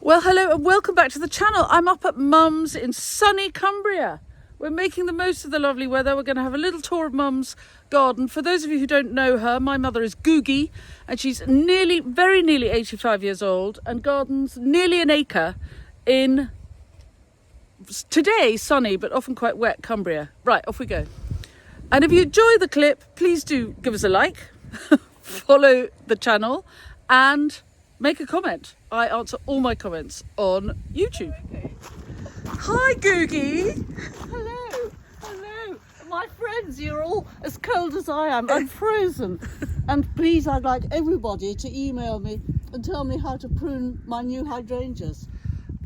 Well, hello and welcome back to the channel. I'm up at Mum's in sunny Cumbria. We're making the most of the lovely weather. We're going to have a little tour of Mum's garden. For those of you who don't know her, my mother is Googie and she's very nearly 85 years old and gardens nearly an acre in today sunny but often quite wet Cumbria. Right, off we go. And if you enjoy the clip, please do give us a like, follow the channel and make a comment. I answer all my comments on YouTube. Okay. Hi, Googie. Hello. My friends, you're all as cold as I am. I'm frozen. And please, I'd like everybody to email me and tell me how to prune my new hydrangeas.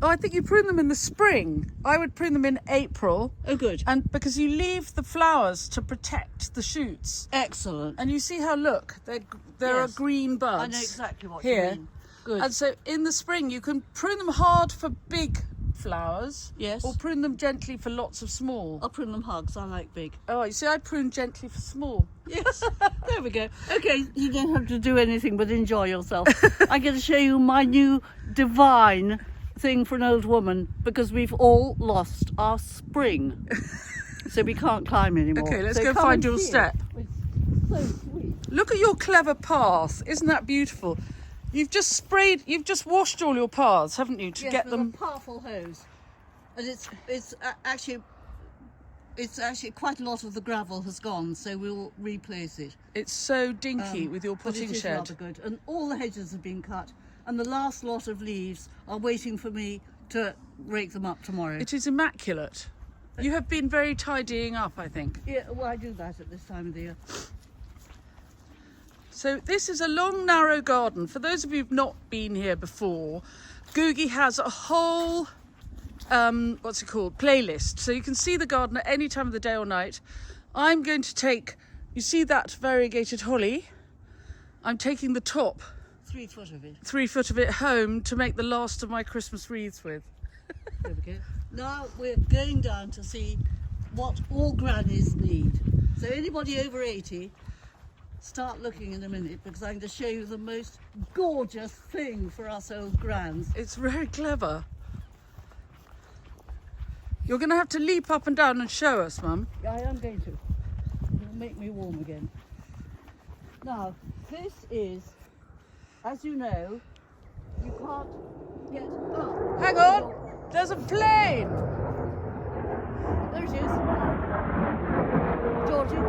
Oh, I think you prune them in the spring. I would prune them in April. Oh, good. And because you leave the flowers to protect the shoots. Excellent. And you see how, look, there are Yes. green buds. I know exactly what here. you mean. Good. And so in the spring, you can prune them hard for big flowers. Yes. Or prune them gently for lots of small. I'll prune them hugs. I like big. Oh, you see, I prune gently for small. Yes. There we go. Okay, you don't have to do anything but enjoy yourself. I'm going to show you my new divine thing for an old woman because we've all lost our spring. So we can't climb anymore. Okay, let's So go come find and your see it. step. It's so sweet. Look at your clever path. Isn't that beautiful? You've just washed all your paths, haven't you, to Yes, get with them? a powerful hose, and it's actually quite a lot of the gravel has gone, so we'll replace it. It's so dinky with your But it putting is shed. rather good, and all the hedges have been cut, and the last lot of leaves are waiting for me to rake them up tomorrow. It is immaculate. You have been very tidying up, I think. Yeah, well, I do that at this time of the year. So this is a long, narrow garden. For those of you who've not been here before, Googie has a whole, playlist. So you can see the garden at any time of the day or night. I'm going to take, you see that variegated holly? I'm taking the top 3 foot of it. 3 foot of it home to make the last of my Christmas wreaths with. There we go. Now we're going down to see what all grannies need. So anybody over 80, start looking in a minute because I'm going to show you the most gorgeous thing for us old grands. It's very clever. You're going to have to leap up and down and show us, Mum. I am going to. It'll make me warm again. Now, this is, as you know, you can't get up. Hang on, there's a plane. There it is. Georgie.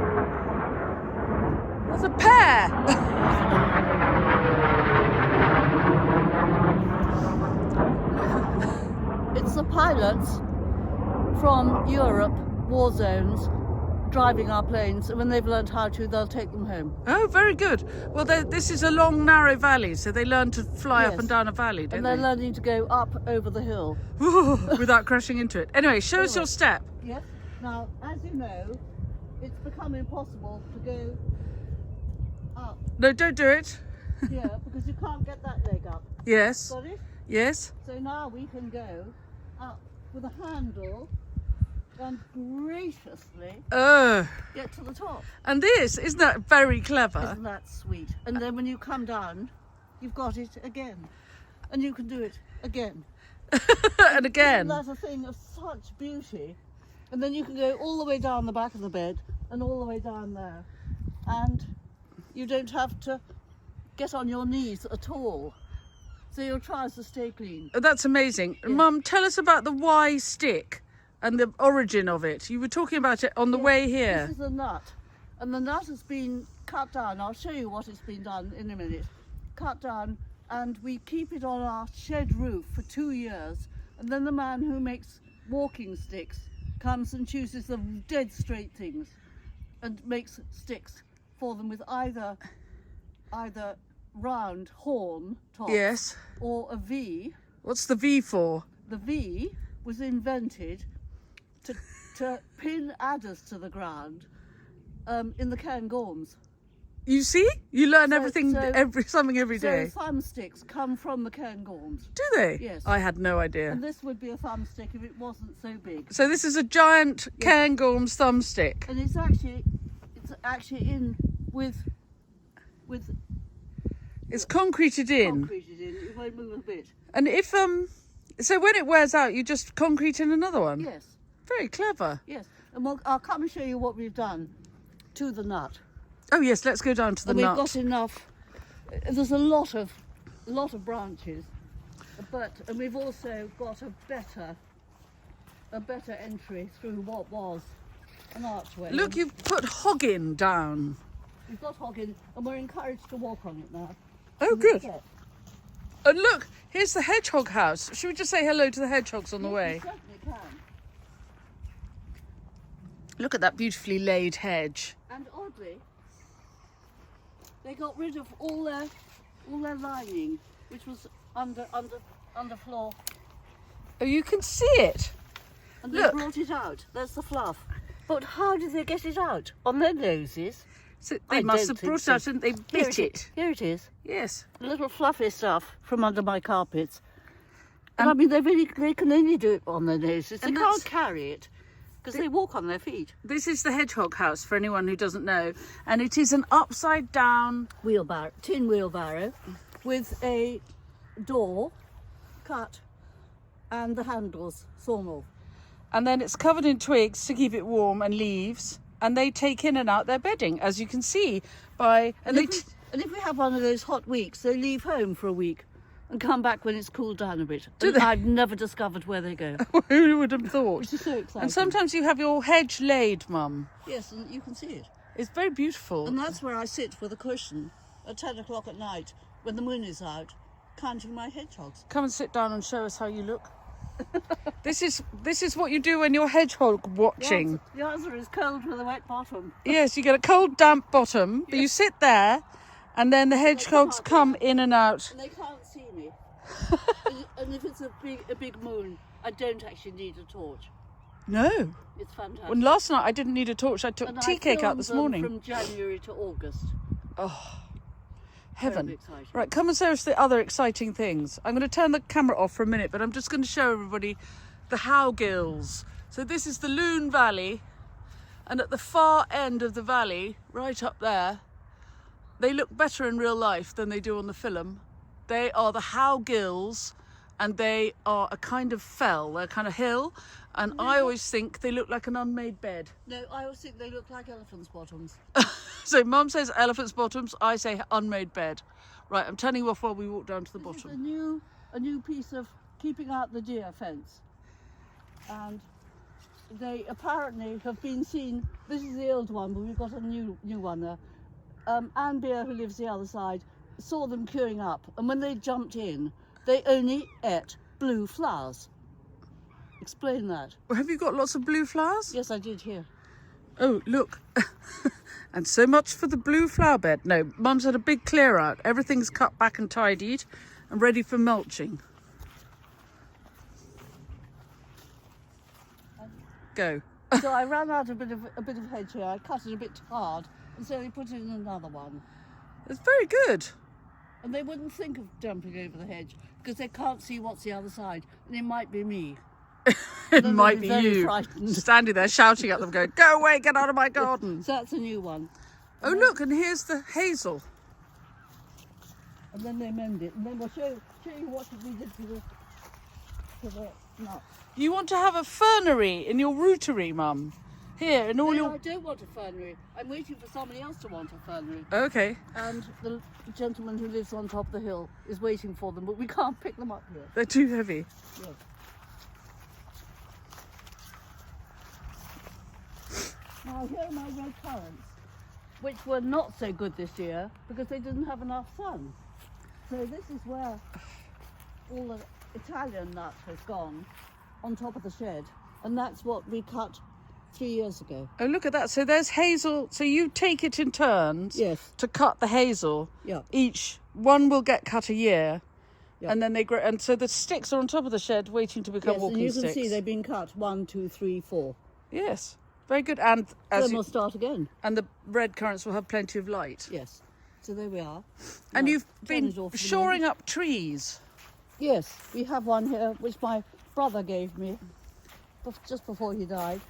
There's a pear. It's the pilots from Europe, war zones, driving our planes, and when they've learned how to, they'll take them home. Oh, very good. Well, this is a long, narrow valley, so they learn to fly up Yes. and down a valley, don't And they're they? learning to go up over the hill. Without crashing into it. Anyway, show us your step. Yes. Now, as you know, it's become impossible to go up No, don't do it. here because you can't get that leg up. Yes, Got it? yes. So now we can go up with a handle and graciously get to the top. And isn't that very clever? Isn't that sweet? And then when you come down, you've got it again. And you can do it again. And again. Isn't that a thing of such beauty? And then you can go all the way down the back of the bed and all the way down there. And you don't have to get on your knees at all. So your trousers stay clean. Oh, that's amazing. Yes. Mum, tell us about the Y stick and the origin of it. You were talking about it on the way here. This is a nut. And the nut has been cut down. I'll show you what it's been done in a minute. Cut down, and we keep it on our shed roof for 2 years. And then the man who makes walking sticks comes and chooses the dead straight things and makes sticks for them with either round horn top Yes. or a V. What's the V for? The V was invented to pin adders to the ground in the Cairngorms. You see? You learn So- everything, so- something every day. So thumbsticks come from the Cairngorms. Do they? Yes. I had no idea. And this would be a thumbstick if it wasn't so big. So this is a giant Cairngorms thumbstick. And it's actually in with It's concreted in. concreted in. It won't move a bit. And if So when it wears out, you just concrete in another one? Yes, Very clever. yes. And I'll come and show you what we've done to the nut. Oh yes, let's go down to the And nut. we've got enough. There's a lot of branches, and we've also got a better entry through what was an archway. Look, you've put hoggin down. We've got hoggin, and we're encouraged to walk on it now. Oh, good. And look, here's the Hedgehog House. Should we just say hello to the hedgehogs on the way? We certainly can. Look at that beautifully laid hedge. And oddly, they got rid of all their lining, which was under floor, Oh, you can see it. and Look. they brought it out. There's the fluff. But how did they get it out? On their noses? So I they must don't have think brought so. it out and they bit it. Here it is. Yes. Little fluffy stuff from under my carpets. And And- I mean, they can only do it on their noses. They And can't that's- carry it because they walk on their feet. This is the Hedgehog House for anyone who doesn't know. And it is an upside down. Tin wheelbarrow with a door cut and the handles sawn off. And then it's covered in twigs to keep it warm and leaves. And they take in and out their bedding, as you can see. And And if we have one of those hot weeks, they leave home for a week and come back when it's cooled down a bit. Do And they? I've never discovered where they go, Who would have thought? which is so exciting. And sometimes you have your hedge laid, Mum. Yes, and you can see it. It's very beautiful. And that's where I sit with a cushion at 10 o'clock at night when the moon is out, counting my hedgehogs. Come and sit down and show us how you look. This is what you do when you're hedgehog watching. The answer is cold with a wet bottom. Yes, you get a cold, damp bottom, but you sit there, and then the hedgehogs can't come in and out. And they can't see me. and if it's a big moon, I don't actually need a torch. No. It's fantastic. When last night I didn't need a torch. I took And tea I cake out filmed this them morning. from January to August. Heaven. Very exciting. Right, come and show us the other exciting things. I'm going to turn the camera off for a minute, but I'm just going to show everybody the Howgills. So this is the Loon Valley, and at the far end of the valley, right up there, they look better in real life than they do on the film. They are the Howgills, and they are a kind of fell, they're a kind of hill, and I always think they look like an unmade bed. No, I always think they look like elephants' bottoms. So Mum says elephant's bottoms, I say unmade bed. Right, I'm turning you off while we walk down to the This is bottom. a new piece of keeping out the deer fence. And they apparently have been seen. This is the old one, but we've got a new one there. Anne Beer, who lives the other side, saw them queuing up, and when they jumped in, they only ate blue flowers. Explain that. Have you got lots of blue flowers? Yes, I did here. Oh, look. And so much for the blue flower bed. No, Mum's had a big clear out. Everything's cut back and tidied and ready for mulching. Go. So I ran out a bit of hedge here. I cut it a bit hard, and so they put in another one. It's very good. And they wouldn't think of jumping over the hedge because they can't see what's the other side, and it might be me. It Then might they'd be very you frightened. standing there shouting at them going, go away, get out of my garden. So that's a new one. Oh, look, and here's the hazel. And then they mend it, and then we'll show you what we did to the nuts. You want to have a fernery in your rootery, Mum? Here, in all No, your... I don't want a fernery. I'm waiting for somebody else to want a fernery. Okay, And the gentleman who lives on top of the hill is waiting for them, but we can't pick them up here. they're too heavy. Yes. Now here are my red currants, which were not so good this year because they didn't have enough sun. So this is where all the Italian nut has gone on top of the shed, and that's what we cut 3 years ago. Oh, look at that. So there's hazel. So you take it in turns Yes. to cut the hazel. Yeah. Each one will get cut a year. Yeah. And then they grow. And so the sticks are on top of the shed waiting to become Yes, walking and you sticks. can see they've been cut 1, 2, 3, 4. Yes. Very good. And Then as we'll start again. and the red currants will have plenty of light. Yes. So there we are. And Now, you've turn been it off for the shoring moment. up trees. Yes, we have one here which my brother gave me just before he died,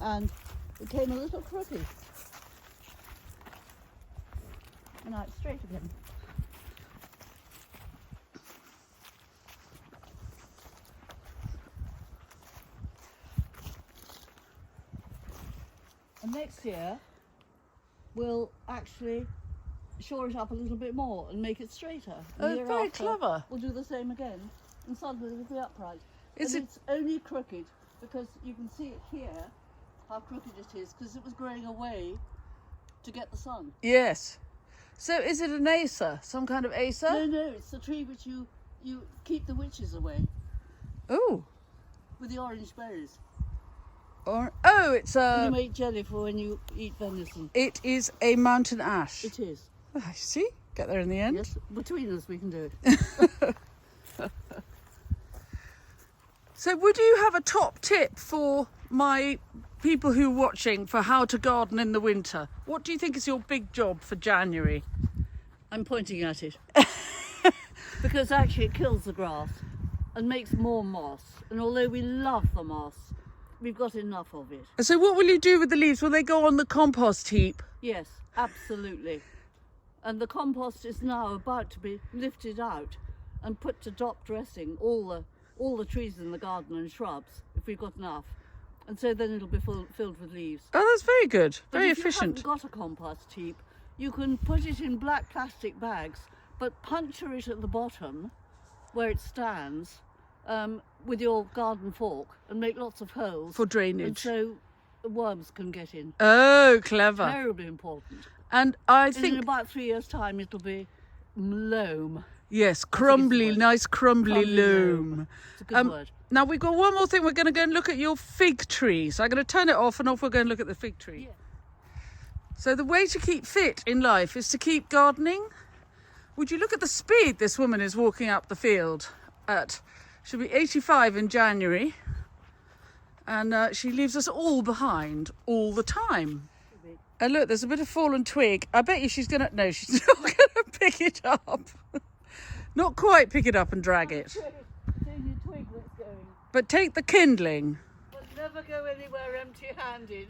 and it came a little crooked. And now it's straight again. And next year, we'll actually shore it up a little bit more and make it straighter. And the Oh, year very after, clever. We'll do the same again, and suddenly it'll be upright. Is And it- it's only crooked because you can see it here, how crooked it is, because it was growing away to get the sun. Yes. So is it an acre? Some kind of No, acre? no, it's the tree which you keep the witches away Oh. with the orange berries. Oh, it's You a. make jelly for when you eat venison. It is a mountain ash. It is. Oh, see, get there in the end. Yes, between us we can do it. So, would you have a top tip for my people who are watching for how to garden in the winter? What do you think is your big job for January? I'm pointing at it. Because actually it kills the grass and makes more moss. And although we love the moss, we've got enough of it. So, what will you do with the leaves? Will they go on the compost heap? Yes, absolutely. And the compost is now about to be lifted out and put to top dressing all the trees in the garden and shrubs, if we've got enough. And so then it'll be filled with leaves. Oh, that's very good. But Very if efficient. you haven't got a compost heap, you can put it in black plastic bags, but puncture it at the bottom where it stands with your garden fork and make lots of holes. For And drainage. so worms can get in. Oh, clever. Terribly important. And I And in think, about 3 years' time, it'll be loam. yes, the crumbly, word. nice crumbly Crumbly loam. loam. It's a good word. Now we've got one more thing. We're going to go and look at your fig tree. So I'm going to turn it off and off we'll go and look at the fig tree. Yeah. So the way to keep fit in life is to keep gardening. Would you look at the speed this woman is walking up the field at? She'll be 85 in January. And she leaves us all behind all the time. And look, there's a bit of fallen twig. I bet you she's going to... No, she's not going to pick it up. Not quite pick it up and drag it. It's only a twig that's going. But take the kindling. But never go anywhere empty-handed.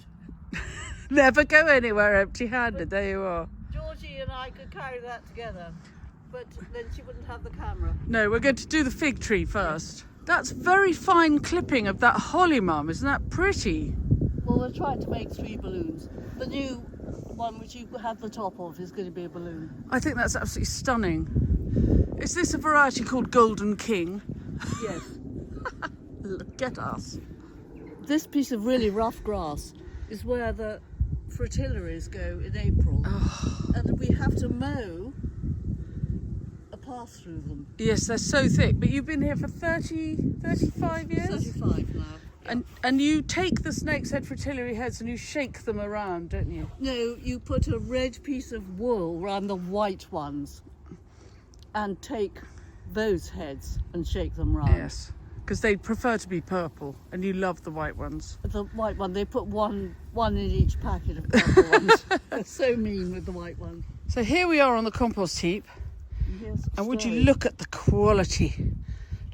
Never go anywhere empty-handed. There you are. Georgie and I could carry that together, but then she wouldn't have the camera. No, we're going to do the fig tree first. That's very fine clipping of that holly, Mum. Isn't that pretty? Well, we're trying to make 3 balloons. The new one, which you have the top of, is going to be a balloon. I think that's absolutely stunning. Is this a variety called Golden King? Yes. Look at us. This piece of really rough grass is where the fritillaries go in April. And we have to mow a path through them. Yes, they're so thick. But you've been here for 35 years? 35 now. And you take the snake's head fritillary heads and you shake them around, don't you? No, you put a red piece of wool around the white ones and take those heads and shake them round. Yes, because they prefer to be purple and you love the white ones. The white one, they put one in each packet of purple ones. They're so mean with the white one. So here we are on the compost heap. Yes, And would you stove. look at the quality?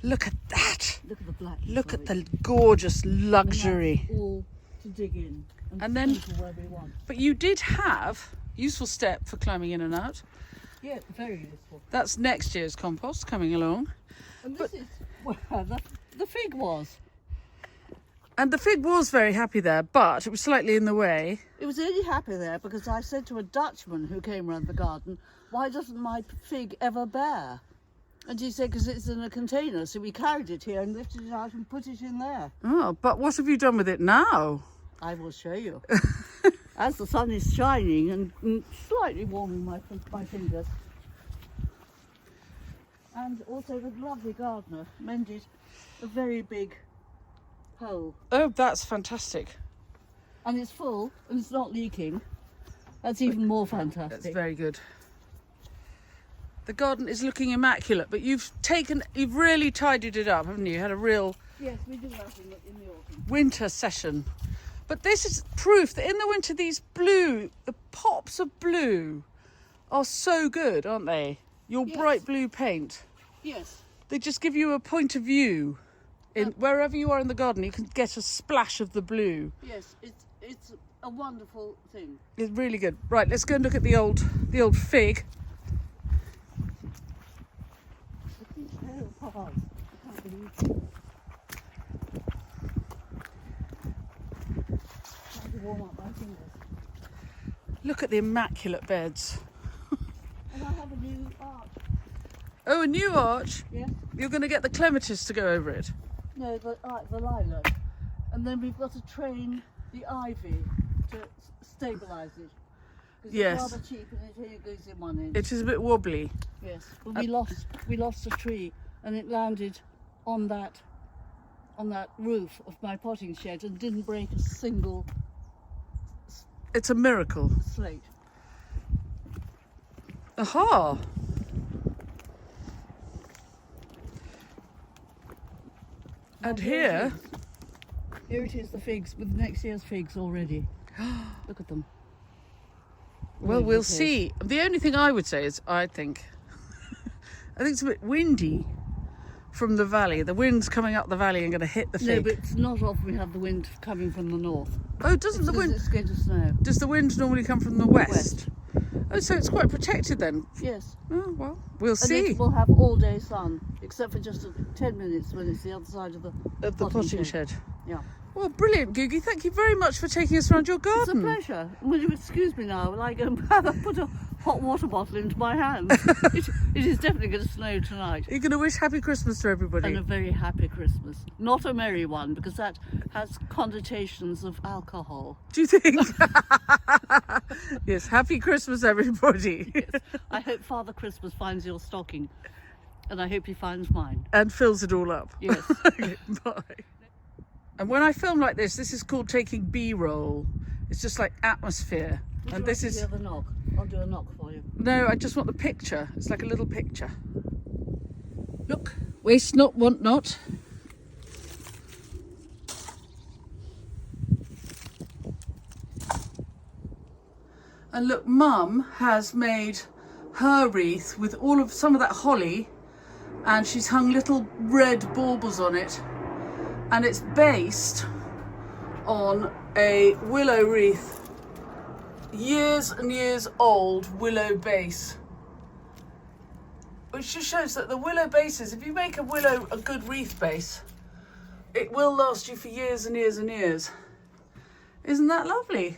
Look at that. Look at the black. Look at the gorgeous luxury. All to dig in And then- go to where we want. But you did have useful step for climbing in and out. Yeah, very useful. That's next year's compost coming along. And this is where the fig was. And the fig was very happy there, but it was slightly in the way. It was only happy there because I said to a Dutchman who came round the garden, "Why doesn't my fig ever bear?" And he said, "Because it's in a container." So we carried it here and lifted it out and put it in there. Oh, but what have you done with it now? I will show you. As the sun is shining and slightly warming my fingers. And also the lovely gardener mended a very big hole. Oh, that's fantastic. And it's full and it's not leaking. That's even more fantastic. That's very good. The garden is looking immaculate, but you've really tidied it up, haven't you? You had a real Yes, we do that in the autumn. winter session. But this is proof that in the winter, the pops of blue are so good, aren't they? Your Yes. bright blue paint. Yes. They just give you a point of view. Wherever you are in the garden, you can get a splash of the blue. Yes, it's a wonderful thing. It's really good. Right, let's go and look at the old fig. These pale paths, I can't believe it. Trying to warm up my fingers. Look at the immaculate beds. And I have a new arch. Oh, a new arch? Yes. You're going to get the clematis to go over it? No, the lilac. And then we've got to train the ivy to stabilise it. Because Yes. it's rather cheap and it here goes in one end. It is a bit wobbly. Yes. But we lost a tree and it landed on that roof of my potting shed and didn't break a single It's a miracle. slate. Aha! And here, Here it is, the figs, with next year's figs already. Look at them. well, All over we'll the place. see. The only thing I would say is, I think it's a bit windy from the valley. The wind's coming up the valley and going to hit the No, fig. but it's not often we have the wind coming from the north. Oh, doesn't the Because wind? it's going to snow. Does the wind normally come from the west? Oh, so it's quite protected then. Yes. Oh, well, we'll And see. it will have all day sun, except for just 10 minutes when it's the other side of the Of the potting shed. Yeah. Well, brilliant, Googie. Thank you very much for taking us around your It's a garden. pleasure. Will you excuse me now while I go and put a hot water bottle into my hand? It is definitely going to snow tonight. You're going to wish Happy Christmas to everybody. And a very happy Christmas. Not a merry one, because that has connotations of alcohol. Do you think? Yes, Happy Christmas, everybody. Yes. I hope Father Christmas finds your stocking, and I hope he finds mine. And fills it all up. Yes. Okay, bye. And when I film like this is called taking B-roll. It's just like atmosphere. Would And you this like to is... hear the knock? I'll do a knock for you. No, I just want the picture. It's like a little picture. Look, waste not, want not. And look, Mum has made her wreath with some of that holly, and she's hung little red baubles on it, and it's based on a willow wreath, years and years old willow base, which just shows that the willow bases, if you make a good wreath base, it will last you for years and years and years. Isn't that lovely?